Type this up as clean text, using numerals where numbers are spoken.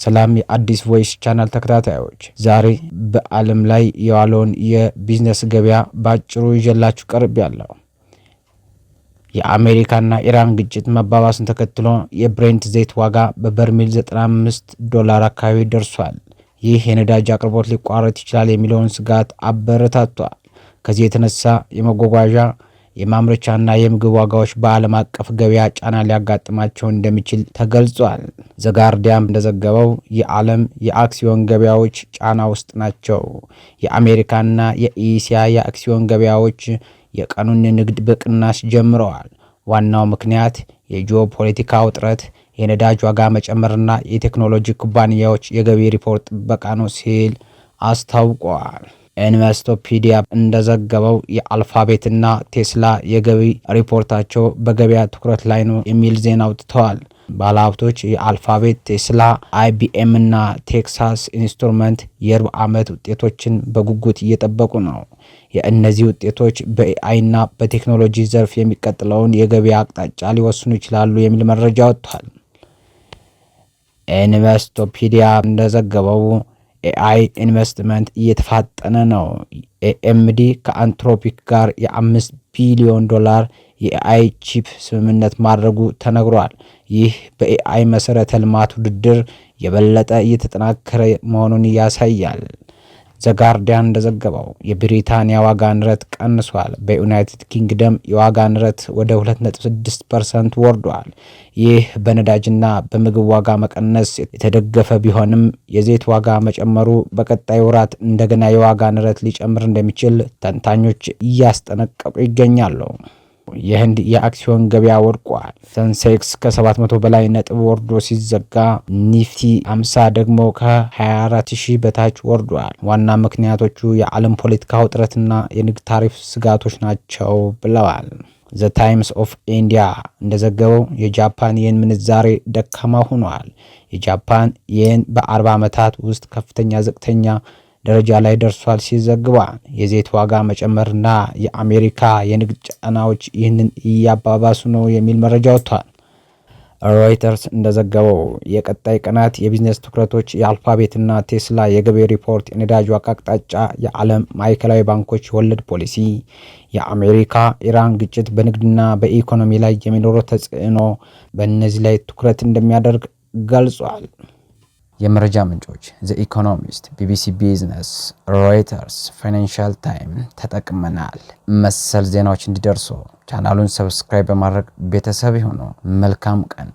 ሰላም የአዲስ ቮይስ ቻናል ተከታታዮች፣ ዛሬ በዓለም ላይ የዋለውን የቢዝነስ ገበያ ባጭሩ ይዤላችሁ ቀርቤያለሁ። የአሜሪካና ኢራን ግጭት መባባስን ተከትሎ የብሬንት ዘይት ዋጋ በበርሜል $95 አካባቢ ደርሷል። ይህ የነዳጅ አቅርቦት ሊቋረጥ ይችላል የሚለውን ስጋት አበረታቷል። ከዚህ የተነሳ የመጓጓዣ የማምረቻና የምግብ ዋጋዎች በዓለም አቀፍ ገበያ ጫና ሊያጋጥማቸው እንደሚችል ተገልጿል። ዘጋርዲያን እንደዘገበው የዓለም የአክሲዮን ገበያዎች ጫና ውስጥ ናቸው። የአሜሪካና የኢሲያ የአክሲዮን ገበያዎች የቀኑን ንግድ በቅናሽ ጀምረዋል። ዋናው ምክንያት የጂኦፖለቲካ ውጥረት፣ የነዳጅ ዋጋ መጨመርና የቴክኖሎጂ ኩባንያዎች የገቢ ሪፖርት ጥበቃ ነው ሲል አስታውቋል። ኢንቨስቶፒዲያ እንደዘገበው የአልፋቤትና ቴስላ የገቢ ሪፖርታቸው በገበያ ትኩረት ላይ ነው የሚል ዜና አውጥተዋል። ባለሀብቶች የአልፋቤት፣ ቴስላ፣ አይቢኤም እና ቴክሳስ ኢንስትሩመንት የሩብ ዓመት ውጤቶችን በጉጉት እየጠበቁ ነው። የእነዚህ ውጤቶች በኤአይና በቴክኖሎጂ ዘርፍ የሚቀጥለውን የገበያ አቅጣጫ ሊወስኑ ይችላሉ የሚል መረጃ ወጥቷል። ኢንቨስቶፒዲያ እንደዘገበው ኤአይ ኢንቨስትመንት እየተፋጠነ ነው። ኤኤምዲ ከአንትሮፒክ ጋር የ$5 ቢሊዮን የኤአይ ቺፕ ስምምነት ማድረጉ ተነግሯል። ይህ በኤአይ መሰረተ ልማት ውድድር የበለጠ እየተጠናከረ መሆኑን ያሳያል። ዘጋርዲያን እንደዘገበው የብሪታንያ ዋጋ ንረት ቀንሷል። በዩናይትድ ኪንግደም የዋጋ ንረት ወደ 2.6% ወርዷል። ይህ በነዳጅና በምግብ ዋጋ መቀነስ የተደገፈ ቢሆንም የዘይት ዋጋ መጨመሩ በቀጣይ ወራት እንደገና የዋጋ ንረት ሊጨምር እንደሚችል ተንታኞች እያስጠነቀቁ ይገኛሉ። የህንድ የአክሲዮን ገበያ ወድቋል። ሰንሴክስ ከ700 በላይ ነጥብ ወርዶ ሲዘጋ ኒፍቲ 50 ደግሞ ከ24000 በታች ወርዷል። ዋና ምክንያቶቹ የዓለም ፖለቲካ ውጥረትና የንግድ ታሪፍ ስጋቶች ናቸው ብለዋል። ዘ ታይምስ ኦፍ ኢንዲያ እንደዘገበው የጃፓን የን ምንዛሬ ደካማ ሆኗል። የጃፓን የን በ40 ዓመታት ውስጥ ከፍተኛ ዝቅተኛ ደረጃ ላይ ደርሷል ሲዘግባል። የዘይት ዋጋ መጨመርና የአሜሪካ የንግድ ጫናዎች ይህንን እያባባሱ ነው የሚል መረጃ ወጥቷል። ሮይተርስ እንደዘገበው የቀጣይ ቀናት የቢዝነስ ትኩረቶች የአልፋቤትና ቴስላ የገቢ ሪፖርት፣ የነዳጅ ዋጋ አቅጣጫ፣ የዓለም ማዕከላዊ ባንኮች የወለድ ፖሊሲ፣ የአሜሪካ ኢራን ግጭት በንግድና በኢኮኖሚ ላይ የሚኖረው ተጽዕኖ በእነዚህ ላይ ትኩረት እንደሚያደርግ ገልጿል። የመረጃ ምንጮች ዘ ኢኮኖሚስት፣ ቢቢሲ ቢዝነስ፣ ሮይተርስ፣ ፋይናንሻል ታይም ተጠቅመናል። መሰል ዜናዎች እንዲደርሱ ቻናሉን ሰብስክራይብ በማድረግ ቤተሰብ ይሁኑ። መልካም ቀን።